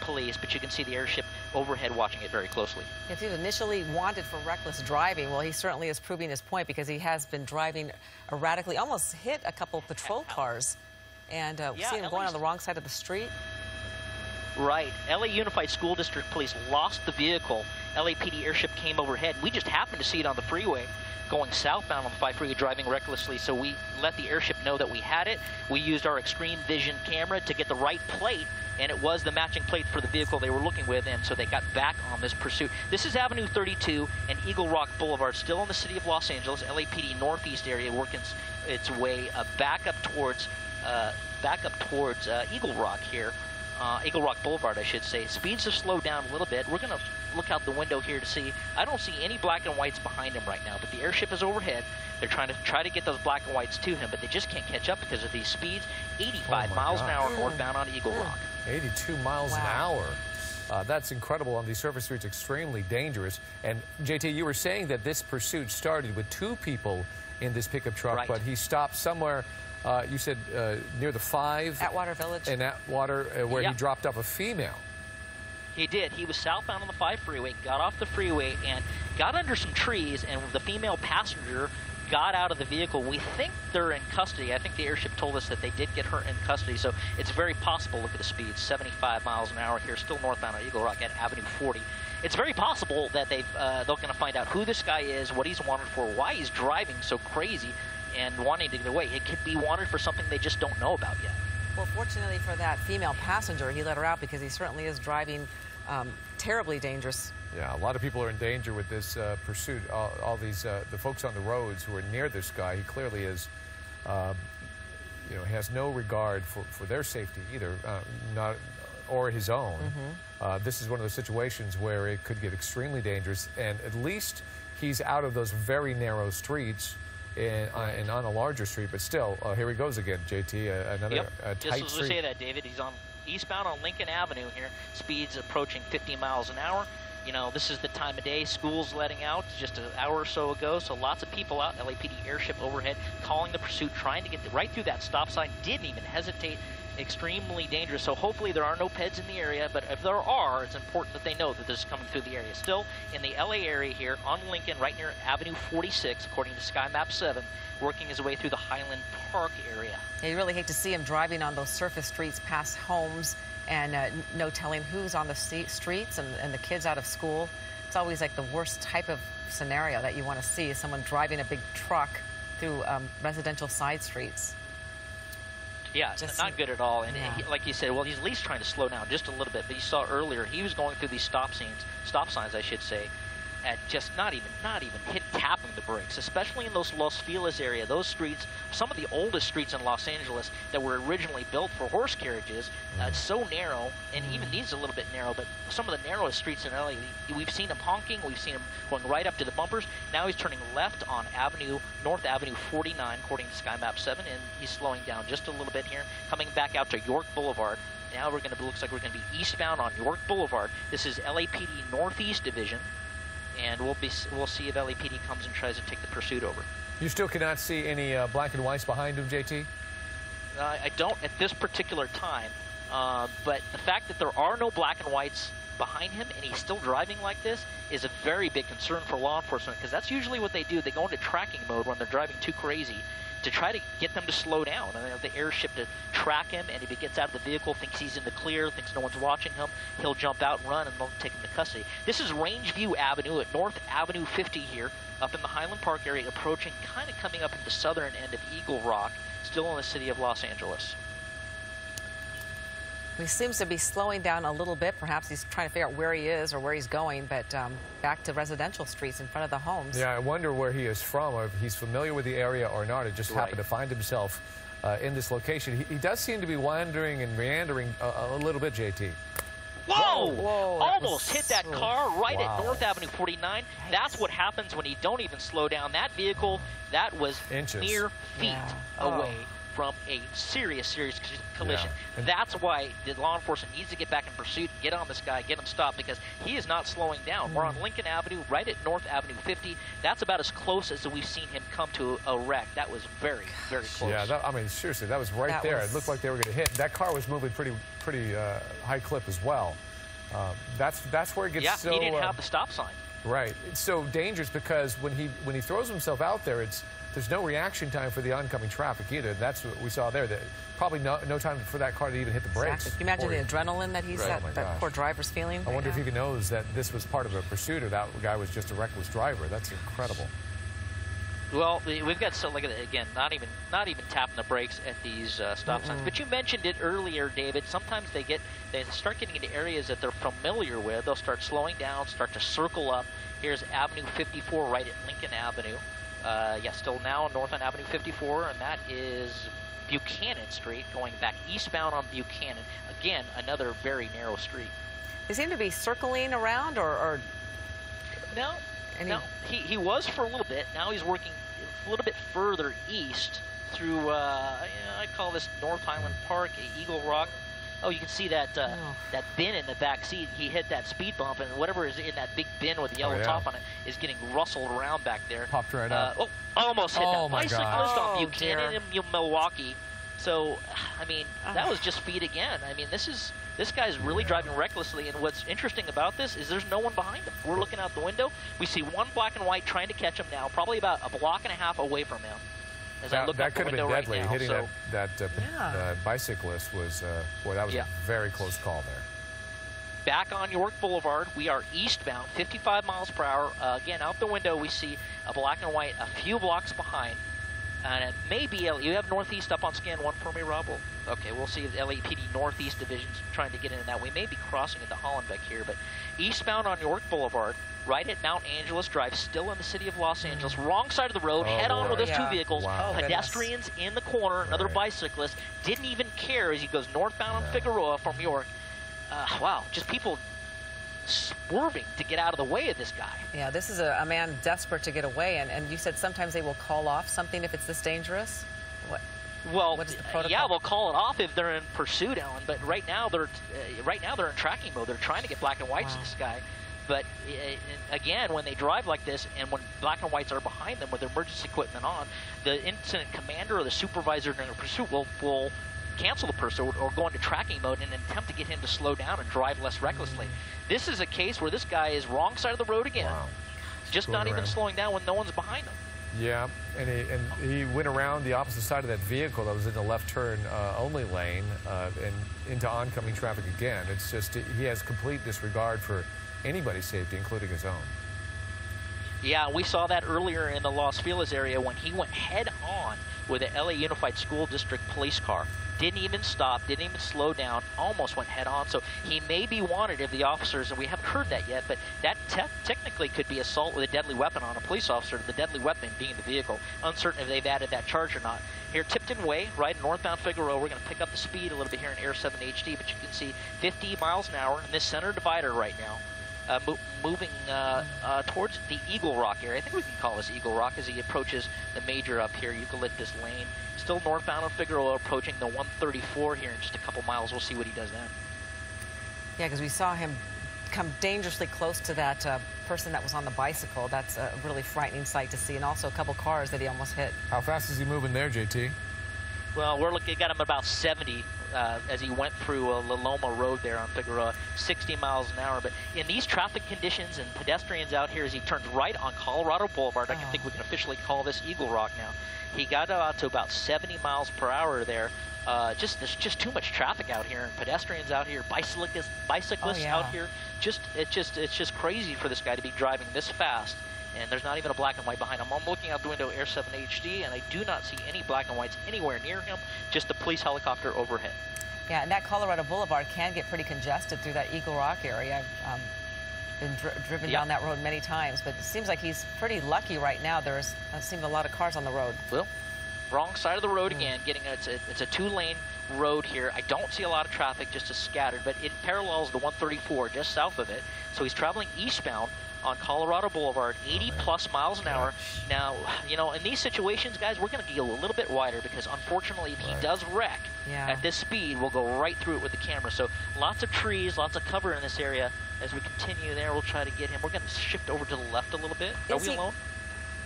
police, but you can see the airship overhead watching it very closely. If he was initially wanted for reckless driving, well, he certainly is proving his point because he has been driving erratically, almost hit a couple patrol cars, and we see him going on the wrong side of the street. Right. LA Unified School District Police lost the vehicle. LAPD airship came overhead. We just happened to see it on the freeway going southbound on the 5 freeway, driving recklessly, so we let the airship know that we had it. We used our extreme vision camera to get the right plate, and it was the matching plate for the vehicle they were looking with, and so they got back on this pursuit. This is Avenue 32 and Eagle Rock Boulevard, still in the city of Los Angeles, LAPD northeast area, working its way back up towards Eagle Rock here. Eagle Rock Boulevard, I should say. Speeds have slowed down a little bit. We're going to look out the window here to see. I don't see any black and whites behind him right now, but the airship is overhead. They're trying to get those black and whites to him, but they just can't catch up because of these speeds. 85 miles an hour northbound on Eagle Rock. 82 miles an hour. That's incredible on these surface streets, extremely dangerous. And JT, you were saying that this pursuit started with 2 people in this pickup truck, but he stopped somewhere. You said near the 5? Atwater Village. In Atwater, where he dropped off a female. He did. He was southbound on the 5 freeway, got off the freeway, and got under some trees, and the female passenger got out of the vehicle. We think they're in custody. I think the airship told us that they did get her in custody, so it's very possible. Look at the speed, 75 miles an hour here, still northbound on Eagle Rock at Avenue 40. It's very possible that they're going to find out who this guy is, what he's wanted for, why he's driving so crazy, and wanting to get away. It could be wanted for something they just don't know about yet. Well, fortunately for that female passenger, he let her out because he certainly is driving terribly dangerous. Yeah, a lot of people are in danger with this pursuit. All these the folks on the roads who are near this guy, he clearly is, has no regard for their safety either, or his own. This is one of those situations where it could get extremely dangerous, and at least he's out of those very narrow streets and on a larger street. But still, here he goes again, JT. Another tight street. Just to say that, David, he's on eastbound on Lincoln Avenue here. Speeds approaching 50 miles an hour. You know, this is the time of day. School's letting out just an hour or so ago, so lots of people out. LAPD airship overhead, calling the pursuit, trying to get right through that stop sign. Didn't even hesitate. Extremely dangerous. So hopefully there are no peds in the area, but if there are, it's important that they know that this is coming through the area. Still in the LA area here on Lincoln, right near Avenue 46, according to Sky Map 7, working his way through the Highland Park area. Yeah, you really hate to see him driving on those surface streets past homes and no telling who's on the streets and the kids out of school. It's always like the worst type of scenario that you want to see, is someone driving a big truck through residential side streets. Yeah, not good at all. And like you said, well, he's at least trying to slow down just a little bit. But you saw earlier, he was going through these stop signs, I should say, at just not even tapping the brakes, especially in those Los Feliz area. Those streets, some of the oldest streets in Los Angeles that were originally built for horse carriages. It's so narrow, and even these a little bit narrow, but some of the narrowest streets in LA, we've seen him honking, we've seen him going right up to the bumpers. Now he's turning left on North Avenue 49, according to Sky Map 7, and he's slowing down just a little bit here, coming back out to York Boulevard. Now looks like we're going to be eastbound on York Boulevard. This is LAPD Northeast Division, and we'll see if LAPD comes and tries to take the pursuit over. You still cannot see any black and whites behind him, JT? I don't at this particular time. But the fact that there are no black and whites behind him and he's still driving like this is a very big concern for law enforcement, because that's usually what they do. They go into tracking mode when they're driving too crazy to try to get them to slow down. And they have the airship to track him, and if he gets out of the vehicle, thinks he's in the clear, thinks no one's watching him, he'll jump out and run, and they'll take him to custody. This is Rangeview Avenue at North Avenue 50 here, up in the Highland Park area, approaching, kind of coming up in the southern end of Eagle Rock, still in the city of Los Angeles. He seems to be slowing down a little bit. Perhaps he's trying to figure out where he is or where he's going, but back to residential streets in front of the homes. Yeah, I wonder where he is from, or if he's familiar with the area or not. It just happened to find himself in this location. He does seem to be wandering and meandering a little bit, JT. Whoa! Whoa, almost hit that car right at North Avenue 49. That's what happens when you don't even slow down. That vehicle, that was mere feet away from a serious collision. Yeah. That's why the law enforcement needs to get back in pursuit, get on this guy, get him stopped, because he is not slowing down. We're on Lincoln Avenue, right at North Avenue 50. That's about as close as we've seen him come to a wreck. That was very, very close. Yeah, I mean, seriously, that was right there. It looked like they were going to hit. That car was moving pretty high clip as well. That's where it gets so... he didn't have the stop sign. Right. It's so dangerous because when he throws himself out there, there's no reaction time for the oncoming traffic either. That's what we saw there. Probably no time for that car to even hit the brakes. Exactly. Can you imagine the adrenaline that that poor driver's feeling? I wonder if he even knows that this was part of a pursuit or that guy was just a reckless driver. That's incredible. Well, we've got look at it again. Not even tapping the brakes at these stop signs. But you mentioned it earlier, David. Sometimes they start getting into areas that they're familiar with. They'll start slowing down, start to circle up. Here's Avenue 54 right at Lincoln Avenue. Still now north on Avenue 54, and that is Buchanan Street going back eastbound on Buchanan. Again, another very narrow street. They seem to be circling around, or no. No, he was for a little bit. Now he's working a little bit further east through, I call this North Highland Park, Eagle Rock. Oh, you can see that that bin in the back seat. He hit that speed bump, and whatever is in that big bin with the yellow top on it is getting rustled around back there. Popped right up. Almost hit that bicyclist on Oh, Buchanan in Milwaukee. So, I mean, that was just speed again. I mean, this guy's really driving recklessly, and what's interesting about this is there's no one behind him. We're looking out the window. We see one black and white trying to catch him now, probably about a block and a half away from him. As I look out the window right now. That could have been deadly. Hitting that bicyclist was, boy, that was a very close call there. Back on York Boulevard, we are eastbound, 55 miles per hour. Again, out the window, we see a black and white a few blocks behind. And it may be, you have Northeast up on scan 1 for me, Rob? Okay, we'll see if the LAPD Northeast Division's trying to get in that. We may be crossing into Hollenbeck here, but eastbound on York Boulevard, right at Mount Angeles Drive, still in the city of Los Angeles, wrong side of the road, head on with those two vehicles, pedestrians in the corner, another bicyclist, didn't even care as he goes northbound on Figueroa from York. Wow, just people swerving to get out of the way of this guy. Yeah, this is a man desperate to get away, and you said sometimes they will call off something if it's this dangerous? Well, what is the protocol? yeah, they'll call it off if they're in pursuit, Ellen. But right now they're in tracking mode. They're trying to get black and whites to this guy. But again, when they drive like this, and when black and whites are behind them with emergency equipment on, the incident commander or the supervisor during a pursuit will cancel the pursuit or go into tracking mode and attempt to get him to slow down and drive less recklessly. This is a case where this guy is wrong side of the road again, just not even slowing down when no one's behind him. Yeah, and he went around the opposite side of that vehicle that was in the left turn only lane and into oncoming traffic again. It's just he has complete disregard for anybody's safety, including his own. Yeah, we saw that earlier in the Los Feliz area when he went head-on with a LA Unified School District police car. Didn't even stop, didn't even slow down, almost went head-on. So he may be wanted if the officers, and we haven't heard that yet, but that technically could be assault with a deadly weapon on a police officer, the deadly weapon being the vehicle. Uncertain if they've added that charge or not. Here, Tipton Way, right northbound Figueroa, we're going to pick up the speed a little bit here in Air 7 HD, but you can see 50 miles an hour in this center divider right now. Moving towards the Eagle Rock area. I think we can call this Eagle Rock as he approaches the major up here, Eucalyptus Lane. Still northbound on Figueroa, approaching the 134 here in just a couple miles. We'll see what he does then. Yeah, because we saw him come dangerously close to that person that was on the bicycle. That's a really frightening sight to see, and also a couple cars that he almost hit. How fast is he moving there, JT? Well, we're looking at him about 70 as he went through La Loma Road there on Figueroa, 60 miles an hour. But in these traffic conditions and pedestrians out here as he turns right on Colorado Boulevard, I think we can officially call this Eagle Rock now. He got out to about 70 miles per hour there. There's just too much traffic out here, and pedestrians out here, bicyclists out here. It's just crazy for this guy to be driving this fast. And there's not even a black and white behind him. I'm looking out the window, Air 7 HD, and I do not see any black and whites anywhere near him, just a police helicopter overhead. Yeah, and that Colorado Boulevard can get pretty congested through that Eagle Rock area. I've been driven down that road many times, but it seems like he's pretty lucky right now. There's seems a lot of cars on the road. Well, wrong side of the road again. It's a two-lane road here. I don't see a lot of traffic, just a scattered, but it parallels the 134 just south of it. So he's traveling eastbound on Colorado Boulevard, 80-plus miles an hour. Now, in these situations, guys, we're going to go a little bit wider because, unfortunately, if he does wreck at this speed, we'll go right through it with the camera. So lots of trees, lots of cover in this area. As we continue there, we'll try to get him. We're going to shift over to the left a little bit. Are we alone?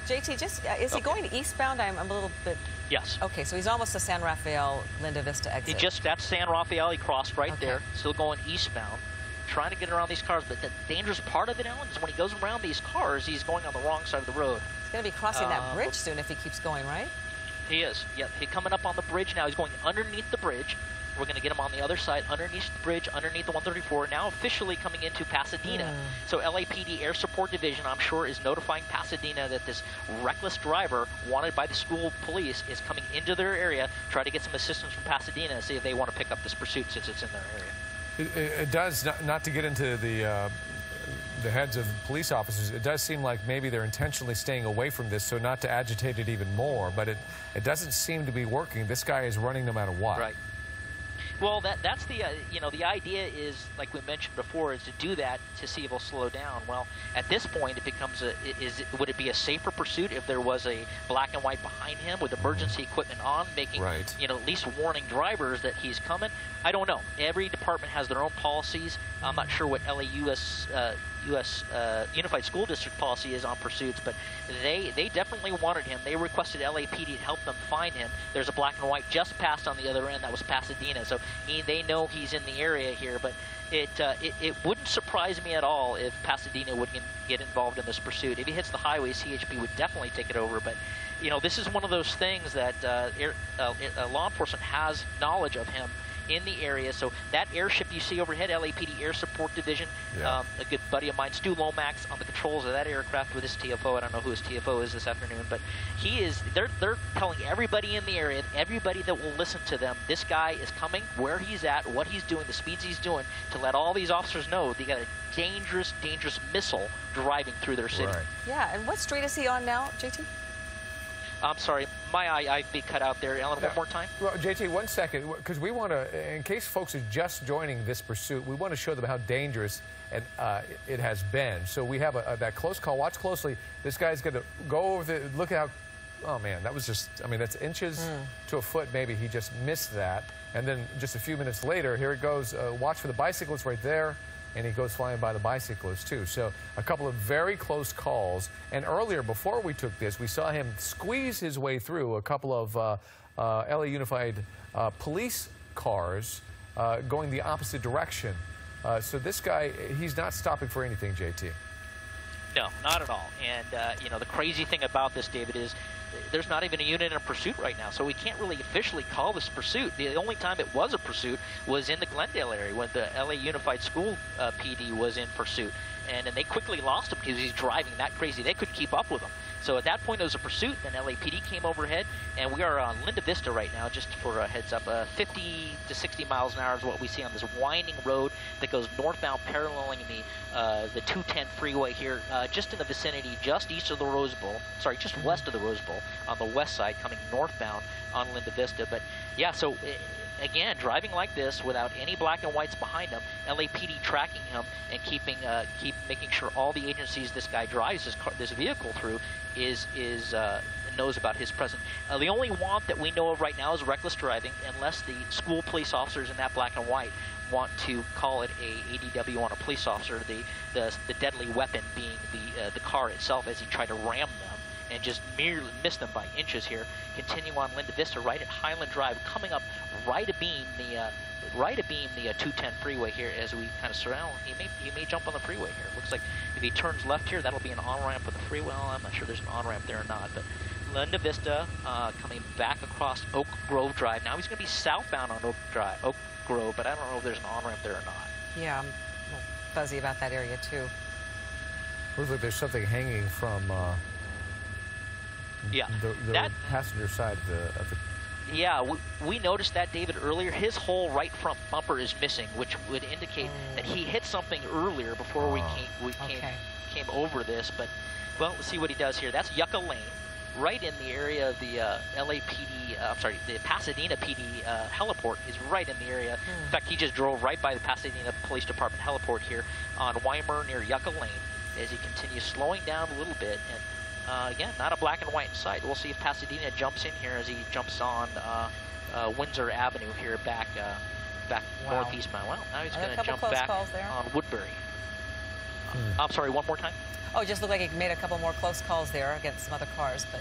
JT, is he going eastbound? I'm a little bit... Yes. Okay, so he's almost to San Rafael, Linda Vista exit. That's San Rafael. He crossed right there. Still going eastbound. trying to get around these cars. But the dangerous part of it, Alan, is when he goes around these cars, he's going on the wrong side of the road. He's going to be crossing that bridge soon if he keeps going, right? He is. Yeah, he's coming up on the bridge now. He's going underneath the bridge. We're going to get him on the other side, underneath the bridge, underneath the 134, now officially coming into Pasadena. So LAPD Air Support Division, I'm sure, is notifying Pasadena that this reckless driver, wanted by the school police, is coming into their area, try to get some assistance from Pasadena to see if they want to pick up this pursuit since it's in their area. It does, not to get into the heads of police officers, it does seem like maybe they're intentionally staying away from this so not to agitate it even more, but it doesn't seem to be working. This guy is running no matter what. Right. Well, that's the, the idea is, like we mentioned before, is to do that to see if it'll slow down. Well, at this point, it becomes would it be a safer pursuit if there was a black and white behind him with emergency equipment on, making, at least warning drivers that he's coming? I don't know. Every department has their own policies. I'm not sure what LAUS Unified School District policy is on pursuits, but they definitely wanted him. They requested LAPD to help them find him. There's a black and white just passed on the other end. That was Pasadena, so they know he's in the area here. But it wouldn't surprise me at all if Pasadena would get involved in this pursuit. If he hits the highway, CHP would definitely take it over. But this is one of those things that law enforcement has knowledge of him in the area. So that airship you see overhead, LAPD Air Support Division, a good buddy of mine, Stu Lomax, on the controls of that aircraft with his TFO. I don't know who his TFO is this afternoon, but they're telling everybody in the area, everybody that will listen to them, this guy is coming, where he's at, what he's doing, the speeds he's doing, to let all these officers know they got a dangerous missile driving through their city. Right. Yeah, and what street is he on now, JT? I'm sorry, my eye be cut out there. Ellen, one more time? Well, JT, 1 second, because we want to, in case folks are just joining this pursuit, we want to show them how dangerous it has been. So we have that close call. Watch closely. This guy's going to go over look at how, oh man, that was just, that's inches to a foot maybe. He just missed that. And then just a few minutes later, here it goes. Watch for the bicyclist right there. And he goes flying by the bicyclist, too. So a couple of very close calls. And earlier, before we took this, we saw him squeeze his way through a couple of LA Unified police cars going the opposite direction. So this guy, he's not stopping for anything, JT. No, not at all. And, the crazy thing about this, David, is there's not even a unit in pursuit right now, so we can't really officially call this pursuit. The only time it was a pursuit was in the Glendale area when the LA Unified School PD was in pursuit. And they quickly lost him because he's driving that crazy. They couldn't keep up with him. So at that point, it was a pursuit. Then LAPD came overhead, and we are on Linda Vista right now, just for a heads up. 50 to 60 miles an hour is what we see on this winding road that goes northbound, paralleling the 210 freeway here, just in the vicinity, just east of the Rose Bowl. Sorry, just west of the Rose Bowl, on the west side, coming northbound on Linda Vista. But yeah, so again, driving like this without any black and whites behind him, LAPD tracking him and keep making sure all the agencies this guy drives this vehicle through knows about his presence. The only want that we know of right now is reckless driving, unless the school police officers in that black and white want to call it a ADW on a police officer. The deadly weapon being the car itself as he tried to ram them and just merely missed them by inches here. Continue on Linda Vista, right at Highland Drive, coming up right abeam the 210 freeway here as we kind of surround. He may jump on the freeway here. Looks like if he turns left here, that'll be an on-ramp for the freeway. Well, I'm not sure there's an on-ramp there or not, but Linda Vista coming back across Oak Grove Drive. Now he's going to be southbound on Oak Grove, but I don't know if there's an on-ramp there or not. Yeah, I'm a little fuzzy about that area, too. Looks like there's something hanging from the passenger side of the Yeah, we noticed that, David, earlier. His whole right front bumper is missing, which would indicate that he hit something earlier before we came over this. But, well, let's see what he does here. That's Yucca Lane, right in the area of the the Pasadena PD heliport is right in the area. In fact, he just drove right by the Pasadena Police Department heliport here on Weimer near Yucca Lane as he continues slowing down a little bit. And again, not a black and white in sight. We'll see if Pasadena jumps in here as he jumps on Windsor Avenue here back northeastbound. Well, now he's going to jump back on Woodbury. I'm sorry, one more time? Oh, it just looked like he made a couple more close calls there against some other cars, but...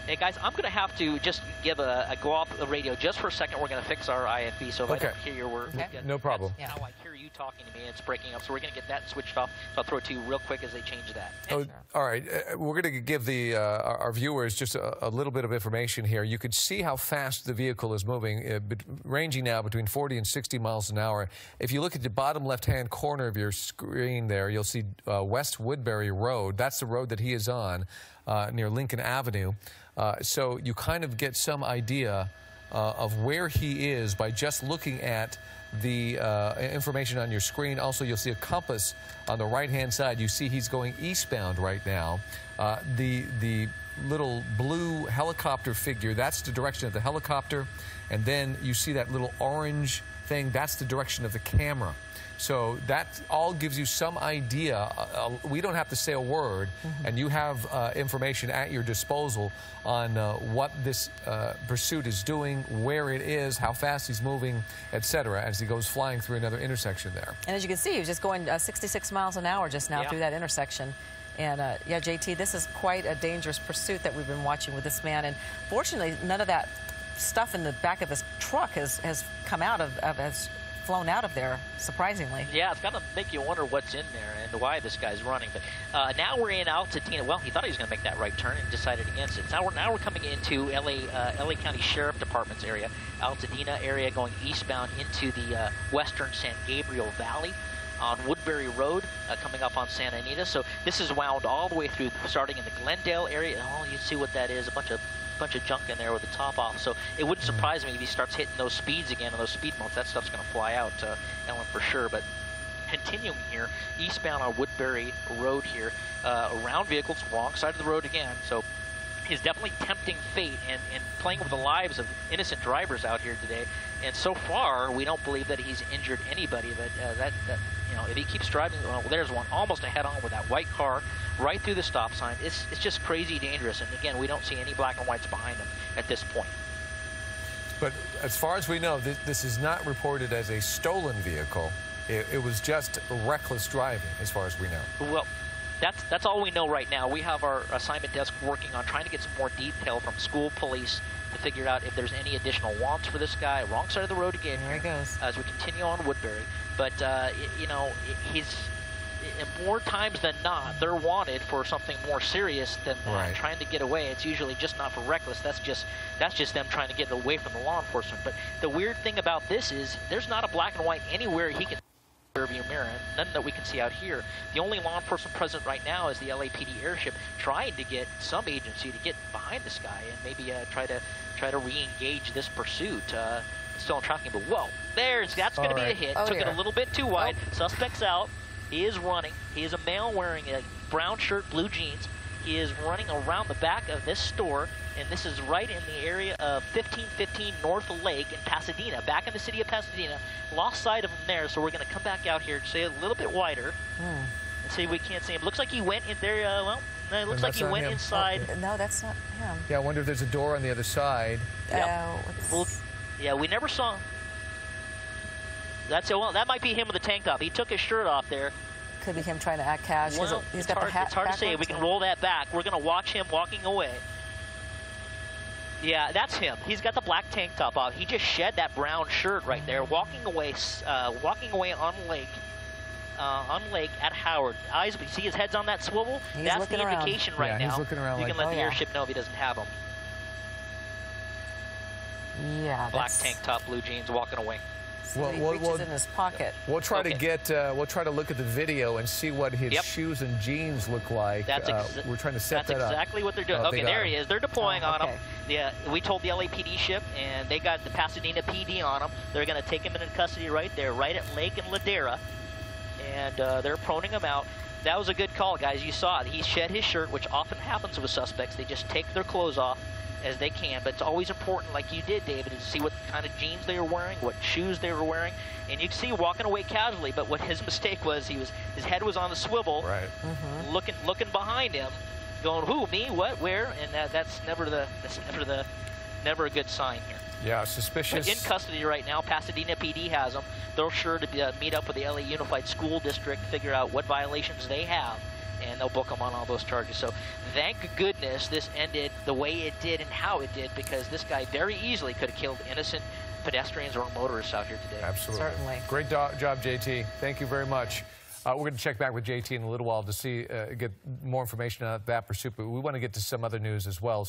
Hey guys, I'm going to have to just give go off the radio just for a second. We're going to fix our IFB, so if I don't hear your word, no problem. That's how I hear you talking to me. It's breaking up, so we're going to get that switched off. So I'll throw it to you real quick as they change that. All right, we're going to give our viewers just a little bit of information here. You could see how fast the vehicle is moving, ranging now between 40 and 60 miles an hour. If you look at the bottom left-hand corner of your screen there, you'll see West Woodbury Road. That's the road that he is on near Lincoln Avenue. So you kind of get some idea of where he is by just looking at the information on your screen. Also, you'll see a compass on the right-hand side. You see he's going eastbound right now. The little blue helicopter figure, that's the direction of the helicopter. And then you see that little orange thing, that's the direction of the camera. So that all gives you some idea. We don't have to say a word, and you have information at your disposal on what this pursuit is doing, where it is, how fast he's moving, etc., as he goes flying through another intersection there. And as you can see, he was just going 66 miles an hour just now through that intersection. And, yeah, JT, this is quite a dangerous pursuit that we've been watching with this man. And fortunately, none of that stuff in the back of his truck has come out has flown out of there, surprisingly. Yeah, it's got to make you wonder what's in there and why this guy's running. But now we're in Altadena. Well, he thought he was going to make that right turn and decided against it. Now we're coming into LA County Sheriff Department's area, Altadena area, going eastbound into the western San Gabriel Valley on Woodbury Road, coming up on Santa Anita. So this is wound all the way through, starting in the Glendale area. Oh, you see what that is, a bunch of junk in there with the top off. So it wouldn't surprise me if he starts hitting those speeds again and those speed bumps. That stuff's going to fly out, Ellen, for sure. But continuing here, eastbound on Woodbury Road here, around vehicles, wrong side of the road again. So he's definitely tempting fate and playing with the lives of innocent drivers out here today. And so far, we don't believe that he's injured anybody. But you know, if he keeps driving, well, there's one almost a head-on with that white car right through the stop sign. It's just crazy dangerous. And again, we don't see any black and whites behind him at this point. But as far as we know, this is not reported as a stolen vehicle. It was just reckless driving, as far as we know. Well, that's all we know right now. We have our assignment desk working on trying to get some more detail from school police to figure out if there's any additional wants for this guy. Wrong side of the road again. There he goes. As we continue on Woodbury. But, you know, he's more times than not, they're wanted for something more serious than trying to get away. It's usually just not for reckless. That's just them trying to get away from the law enforcement. But the weird thing about this is there's not a black and white anywhere he can rearview mirror, none that we can see out here. The only law enforcement present right now is the LAPD airship trying to get some agency to get behind this guy and maybe try to re-engage this pursuit. Still in tracking, but whoa, that's going to be a hit. Took it a little bit too wide. Suspect's out. He is running. He is a male wearing a brown shirt, blue jeans. He is running around the back of this store, and this is right in the area of 1515 North Lake in Pasadena, back in the city of Pasadena. Lost sight of him there, so we're going to come back out here, stay a little bit wider, and see if we can't see him. Looks like he went in there, well, it looks like he went inside. Oh, no, that's not him. Yeah, I wonder if there's a door on the other side. Well, yeah, we never saw him. Well, that might be him with the tank top. He took his shirt off there. Could be him trying to act cash. Well, he's got the hat. It's hard to say. We can roll that back. We're going to watch him walking away. Yeah, that's him. He's got the black tank top off. He just shed that brown shirt right there, walking away on Lake at Howard. Eyes, we see his head's on that swivel. That's the indication right now. He's looking around. You can let the airship know if he doesn't have them. Yeah, black tank top, blue jeans, walking away. So he reaches in his pocket. We'll try to get. We'll try to look at the video and see what his shoes and jeans look like. We're trying to set that up. That's exactly what they're doing. Okay, there he is. They're deploying on him. Yeah, we told the LAPD ship, and they got the Pasadena PD on him. They're going to take him into custody right there, right at Lake and Ladera, and they're proning him out. That was a good call, guys. You saw it. He shed his shirt, which often happens with suspects. They just take their clothes off as they can, but it's always important, like you did, David, to see what kind of jeans they were wearing, what shoes they were wearing, and you can see walking away casually. But what his mistake was, his head was on the swivel, looking behind him, going, "Who? Me? What? Where?" And that's never a good sign here. Yeah, suspicious. But in custody right now. Pasadena PD has them. They're sure to meet up with the LA Unified School District, figure out what violations they have, and they'll book him on all those charges. So thank goodness this ended the way it did and how it did, because this guy very easily could have killed innocent pedestrians or motorists out here today. Absolutely. Certainly. Great job, JT. Thank you very much. We're going to check back with JT in a little while to see, get more information on that pursuit, but we want to get to some other news as well.